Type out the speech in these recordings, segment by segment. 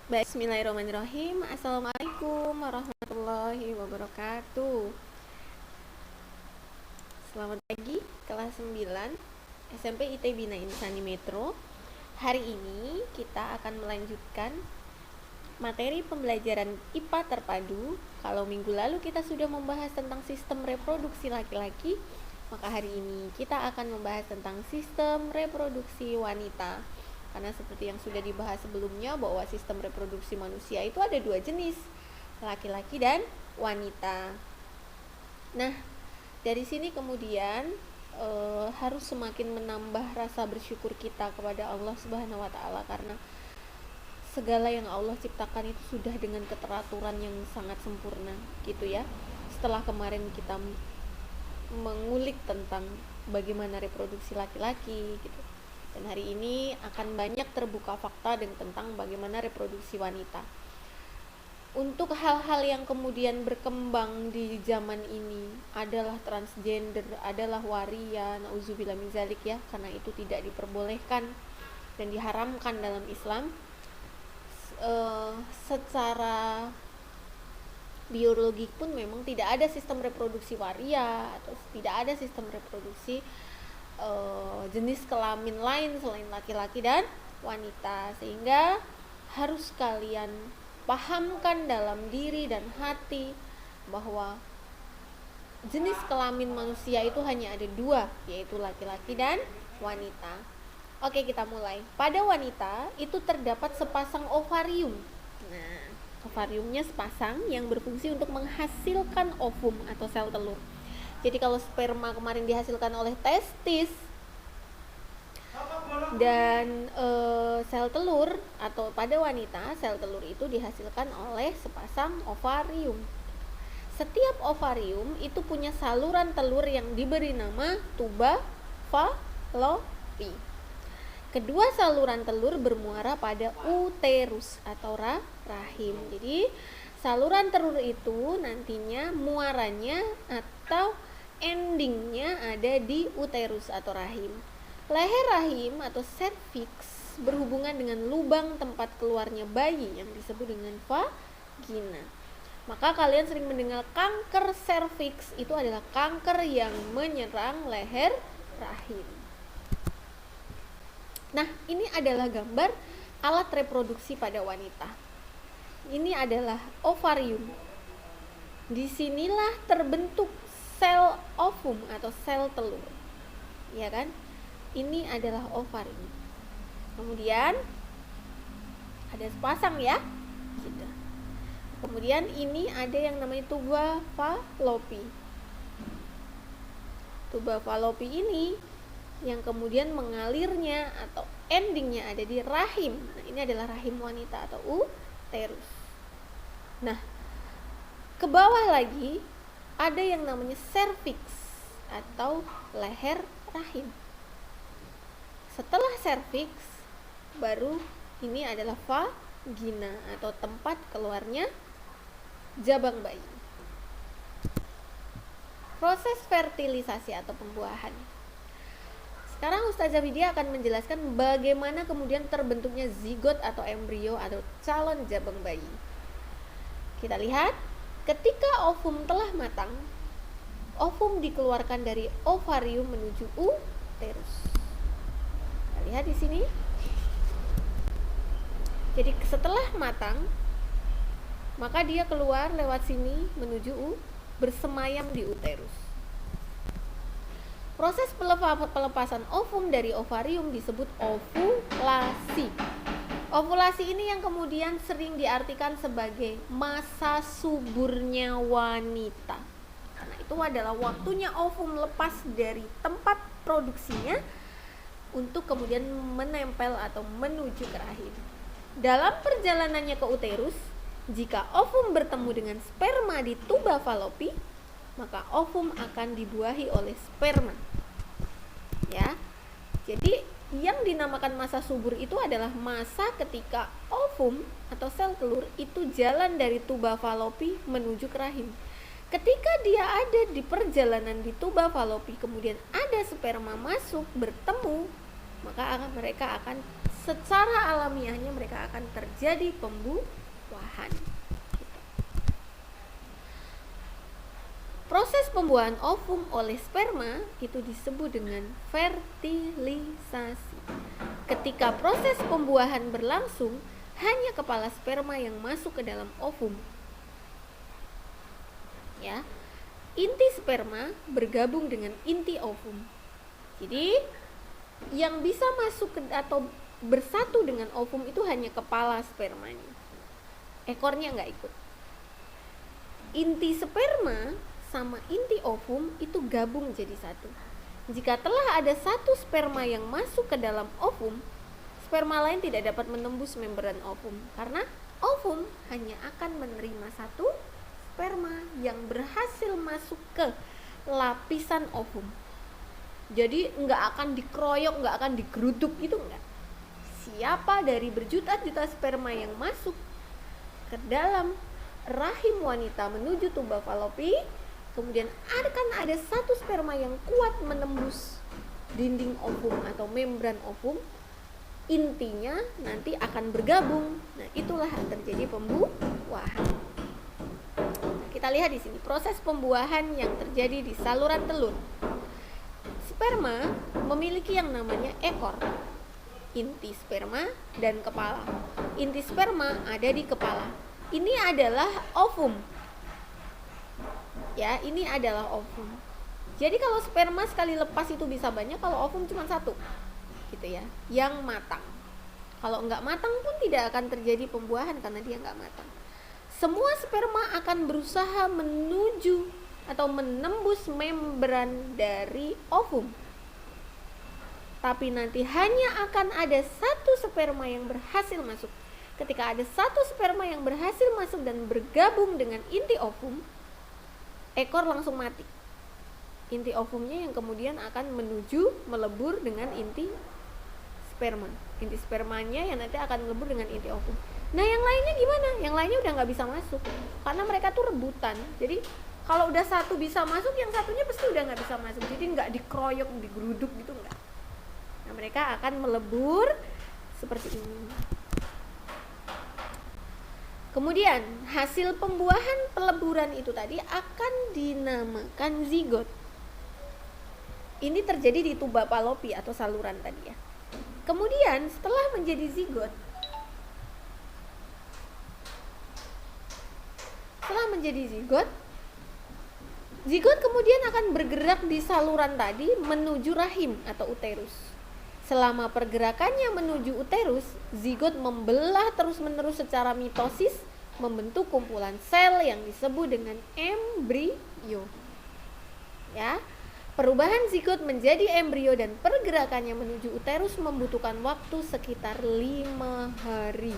Baik, bismillahirrahmanirrahim. Assalamualaikum warahmatullahi wabarakatuh. Selamat pagi, kelas 9 SMP IT Bina Insani Metro. Hari ini kita akan melanjutkan materi pembelajaran IPA terpadu. Kalau minggu lalu kita sudah membahas tentang sistem reproduksi laki-laki, maka hari ini kita akan membahas tentang sistem reproduksi wanita. Karena seperti yang sudah dibahas sebelumnya, bahwa sistem reproduksi manusia itu ada dua jenis, laki-laki dan wanita. Nah, dari sini kemudian harus semakin menambah rasa bersyukur kita kepada Allah Subhanahu wa Ta'ala, karena segala yang Allah ciptakan itu sudah dengan keteraturan yang sangat sempurna, gitu ya. Setelah kemarin kita mengulik tentang bagaimana reproduksi laki-laki, gitu. Dan hari ini akan banyak terbuka fakta tentang bagaimana reproduksi wanita. Untuk hal-hal yang kemudian berkembang di zaman ini adalah transgender, adalah waria, nauzubillah min zalik ya, karena itu tidak diperbolehkan dan diharamkan dalam Islam. Secara biologi pun memang tidak ada sistem reproduksi waria atau tidak ada sistem reproduksi jenis kelamin lain selain laki-laki dan wanita, sehingga harus kalian pahamkan dalam diri dan hati bahwa jenis kelamin manusia itu hanya ada dua, yaitu laki-laki dan wanita. Oke, kita mulai. Pada wanita itu terdapat sepasang ovarium. Nah, ovariumnya sepasang yang berfungsi untuk menghasilkan ovum atau sel telur. Jadi kalau sperma kemarin dihasilkan oleh testis dan sel telur, atau pada wanita sel telur itu dihasilkan oleh sepasang ovarium. Setiap ovarium itu punya saluran telur yang diberi nama tuba fallopi. Kedua saluran telur bermuara pada uterus atau rahim. Jadi saluran telur itu nantinya muaranya atau endingnya ada di uterus atau rahim. Leher rahim atau cervix berhubungan dengan lubang tempat keluarnya bayi yang disebut dengan vagina. Maka kalian sering mendengar kanker cervix, itu adalah kanker yang menyerang leher rahim. Nah, ini adalah gambar alat reproduksi pada wanita. Ini adalah ovarium. Disinilah terbentuk sel ovum atau sel telur, ya kan? Ini adalah ovarium. Kemudian ada sepasang ya, gitu. Kemudian ini ada yang namanya tuba fallopi. Tuba fallopi ini yang kemudian mengalirnya atau endingnya ada di rahim. Nah, ini adalah rahim wanita atau uterus. Nah, ke bawah lagi ada yang namanya cervix atau leher rahim. Setelah cervix, baru ini adalah vagina atau tempat keluarnya jabang bayi. Proses fertilisasi atau pembuahan. Sekarang Ustazah Widya akan menjelaskan bagaimana kemudian terbentuknya zigot atau embrio atau calon jabang bayi. Kita lihat, ketika ovum telah matang, ovum dikeluarkan dari ovarium menuju uterus. Kita lihat di sini. Jadi setelah matang, maka dia keluar lewat sini menuju bersemayam di uterus. Proses pelepasan ovum dari ovarium disebut ovulasi. Ovulasi ini yang kemudian sering diartikan sebagai masa suburnya wanita. Karena itu adalah waktunya ovum lepas dari tempat produksinya untuk kemudian menempel atau menuju ke rahim. Dalam perjalanannya ke uterus, jika ovum bertemu dengan sperma di tuba fallopi, maka ovum akan dibuahi oleh sperma. Ya. Jadi yang dinamakan masa subur itu adalah masa ketika ovum atau sel telur itu jalan dari tuba fallopi menuju ke rahim. Ketika dia ada di perjalanan di tuba fallopi, kemudian ada sperma masuk bertemu, maka mereka akan secara alamiahnya mereka akan terjadi pembuahan. Proses pembuahan ovum oleh sperma itu disebut dengan fertilisasi. Ketika proses pembuahan berlangsung, hanya kepala sperma yang masuk ke dalam ovum. Ya. Inti sperma bergabung dengan inti ovum. Jadi, yang bisa masuk atau bersatu dengan ovum itu hanya kepala spermanya. Ekornya nggak ikut. Inti sperma sama inti ovum itu gabung jadi satu. Jika telah ada satu sperma yang masuk ke dalam ovum, sperma lain tidak dapat menembus membran ovum karena ovum hanya akan menerima satu sperma yang berhasil masuk ke lapisan ovum. Jadi nggak akan dikeroyok, nggak akan digeruduk gitu, nggak. Siapa dari berjuta-juta sperma yang masuk ke dalam rahim wanita menuju tuba falopi, kemudian akan ada satu sperma yang kuat menembus dinding ovum atau membran ovum, intinya nanti akan bergabung. Nah, itulah yang terjadi pembuahan. Kita lihat di sini proses pembuahan yang terjadi di saluran telur. Sperma memiliki yang namanya ekor, inti sperma dan kepala. Inti sperma ada di kepala. Ini adalah ovum. Ya, ini adalah ovum. Jadi kalau sperma sekali lepas itu bisa banyak, kalau ovum cuma satu, gitu ya, yang matang. Kalau nggak matang pun tidak akan terjadi pembuahan karena dia nggak matang. Semua sperma akan berusaha menuju atau menembus membran dari ovum. Tapi nanti hanya akan ada satu sperma yang berhasil masuk. Ketika ada satu sperma yang berhasil masuk dan bergabung dengan inti ovum, ekor langsung mati. Inti ovumnya yang kemudian akan menuju melebur dengan inti sperma. Inti spermanya yang nanti akan melebur dengan inti ovum. Nah, yang lainnya gimana? Yang lainnya udah nggak bisa masuk karena mereka tuh rebutan. Jadi kalau udah satu bisa masuk, yang satunya pasti udah nggak bisa masuk. Jadi nggak dikeroyok, digeruduk gitu, nggak. Nah, mereka akan melebur seperti ini. Kemudian hasil pembuahan peleburan itu tadi akan dinamakan zigot. Ini terjadi di tuba falopi atau saluran tadi ya. Kemudian setelah menjadi zigot, zigot kemudian akan bergerak di saluran tadi menuju rahim atau uterus. Selama pergerakannya menuju uterus, zigot membelah terus-menerus secara mitosis, membentuk kumpulan sel yang disebut dengan embrio. Ya, perubahan zigot menjadi embrio dan pergerakannya menuju uterus membutuhkan waktu sekitar 5 hari.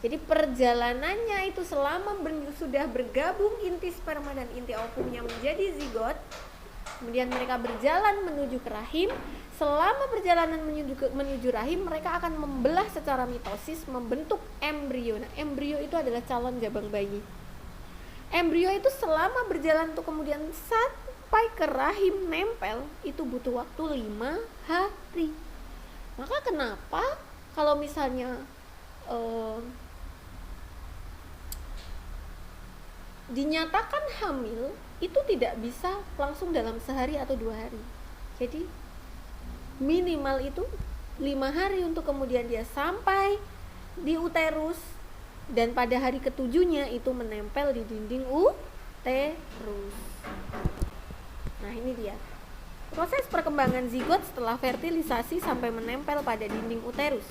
Jadi perjalanannya itu selama sudah bergabung inti sperma dan inti ovumnya menjadi zigot, kemudian mereka berjalan menuju ke rahim. Selama perjalanan menuju rahim, mereka akan membelah secara mitosis, membentuk embrio. Nah, embrio itu adalah calon jabang bayi. Embrio itu selama berjalan untuk kemudian sampai ke rahim nempel, itu butuh waktu 5 hari. Maka kenapa kalau misalnya dinyatakan hamil, itu tidak bisa langsung dalam sehari atau 2 hari. Jadi minimal itu 5 hari untuk kemudian dia sampai di uterus, dan pada hari ketujuhnya itu menempel di dinding uterus. Nah, ini dia proses perkembangan zigot setelah fertilisasi sampai menempel pada dinding uterus.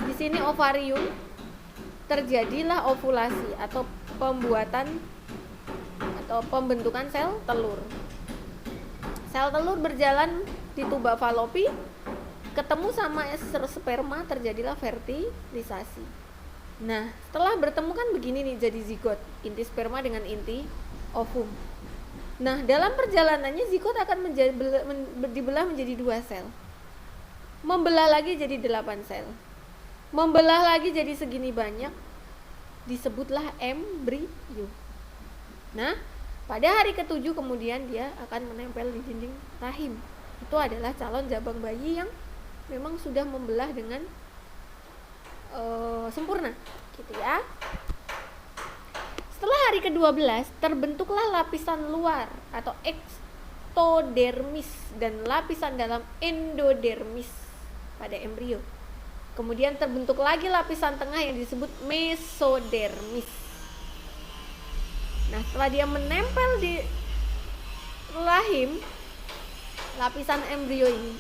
Di sini ovarium, terjadilah ovulasi atau pembuatan atau pembentukan sel telur. Sel telur berjalan di tuba falopi, ketemu sama sperma, terjadilah fertilisasi. Nah, setelah bertemu kan begini nih jadi zigot, inti sperma dengan inti ovum. Nah, dalam perjalanannya zigot akan dibelah menjadi 2 sel. Membelah lagi jadi 8 sel. Membelah lagi jadi segini banyak, disebutlah embrio. Nah, pada hari ke-7 kemudian dia akan menempel di dinding rahim. Itu adalah calon jabang bayi yang memang sudah membelah dengan sempurna, gitu ya. Setelah hari ke-12 terbentuklah lapisan luar atau ektodermis dan lapisan dalam endodermis pada embrio. Kemudian terbentuk lagi lapisan tengah yang disebut mesodermis. Nah, setelah dia menempel di rahim lapisan embrio ini,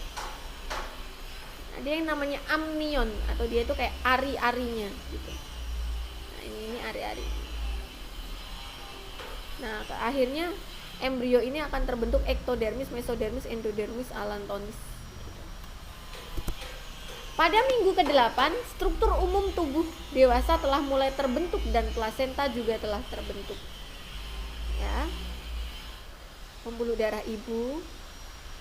ada yang namanya amnion atau dia itu kayak ari-arinya gitu. Nah, ini ari-ari. Nah, akhirnya embrio ini akan terbentuk ektodermis, mesodermis, endodermis, allantois. Pada minggu ke-8, struktur umum tubuh dewasa telah mulai terbentuk dan plasenta juga telah terbentuk. Ya. Pembuluh darah ibu,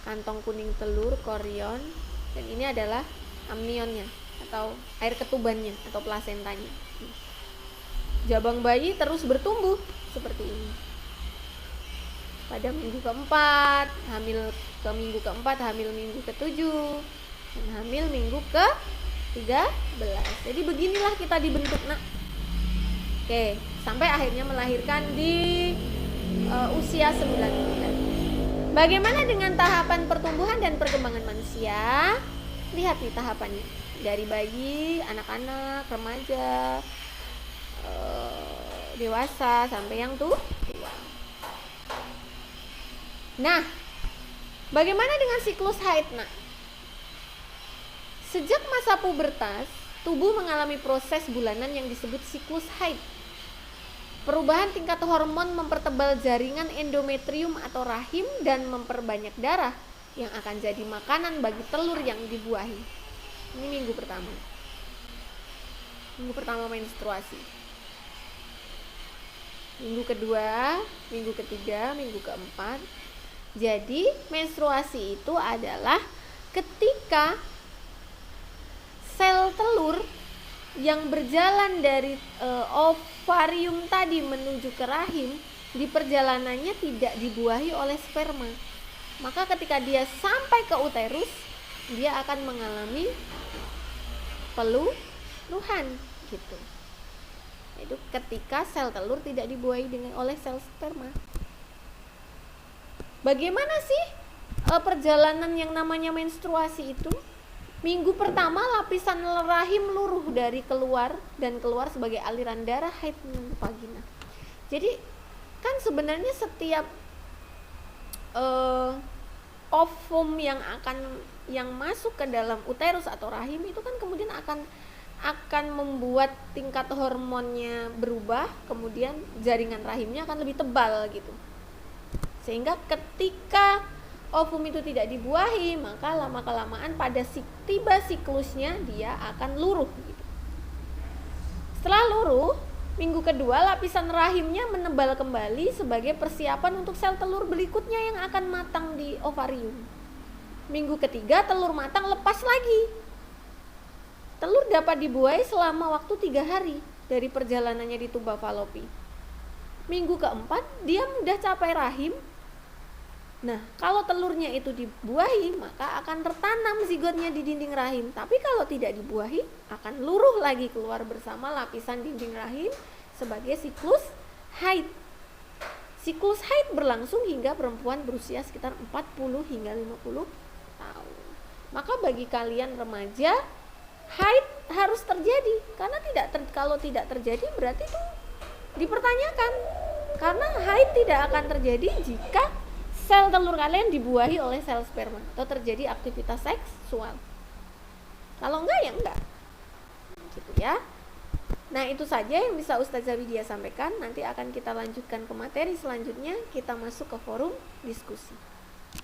kantong kuning telur, korion, dan ini adalah amnionnya atau air ketubannya atau plasentanya. Jabang bayi terus bertumbuh seperti ini. Pada minggu keempat, hamil ke minggu keempat, hamil minggu ke-7, dan hamil minggu ke-13. Jadi beginilah kita dibentuk, nak. Oke, sampai akhirnya melahirkan di usia 9 bulan. Bagaimana dengan tahapan pertumbuhan dan perkembangan manusia? Lihat nih tahapannya. Dari bayi, anak-anak, remaja, dewasa, sampai yang tua. Nah, bagaimana dengan siklus haid, nak? Sejak masa pubertas, tubuh mengalami proses bulanan yang disebut siklus haid. Perubahan tingkat hormon mempertebal jaringan endometrium atau rahim dan memperbanyak darah yang akan jadi makanan bagi telur yang dibuahi. Ini minggu pertama. Minggu pertama menstruasi. Minggu kedua, minggu ketiga, minggu keempat. Jadi menstruasi itu adalah ketika sel telur yang berjalan dari ovarium tadi menuju ke rahim, di perjalanannya tidak dibuahi oleh sperma. Maka ketika dia sampai ke uterus, dia akan mengalami peluruhan gitu. Itu ketika sel telur tidak dibuahi oleh sel sperma. Bagaimana sih perjalanan yang namanya menstruasi itu? Minggu pertama lapisan rahim luruh dari keluar dan keluar sebagai aliran darah haid menuju vagina. Jadi kan sebenarnya setiap ovum yang masuk ke dalam uterus atau rahim itu kan kemudian akan membuat tingkat hormonnya berubah, kemudian jaringan rahimnya akan lebih tebal gitu. Sehingga ketika ovum itu tidak dibuahi, maka lama-kelamaan pada tiba siklusnya dia akan luruh gitu. Setelah luruh, minggu kedua lapisan rahimnya menebal kembali sebagai persiapan untuk sel telur berikutnya yang akan matang di ovarium. Minggu ketiga telur matang lepas lagi. Telur dapat dibuahi selama waktu 3 hari dari perjalanannya di tuba falopi. Minggu keempat dia mudah capai rahim. Nah, kalau telurnya itu dibuahi, maka akan tertanam zigotnya di dinding rahim. Tapi kalau tidak dibuahi, akan luruh lagi keluar bersama lapisan dinding rahim sebagai siklus haid. Siklus haid berlangsung hingga perempuan berusia sekitar 40 hingga 50 tahun. Maka bagi kalian remaja, haid harus terjadi. Karena kalau tidak terjadi berarti itu dipertanyakan. Karena haid tidak akan terjadi jika sel telur kalian dibuahi oleh sel sperma atau terjadi aktivitas seksual. Kalau enggak ya enggak. Gitu ya. Nah, itu saja yang bisa Ustazah Widya sampaikan. Nanti akan kita lanjutkan ke materi selanjutnya. Kita masuk ke forum diskusi.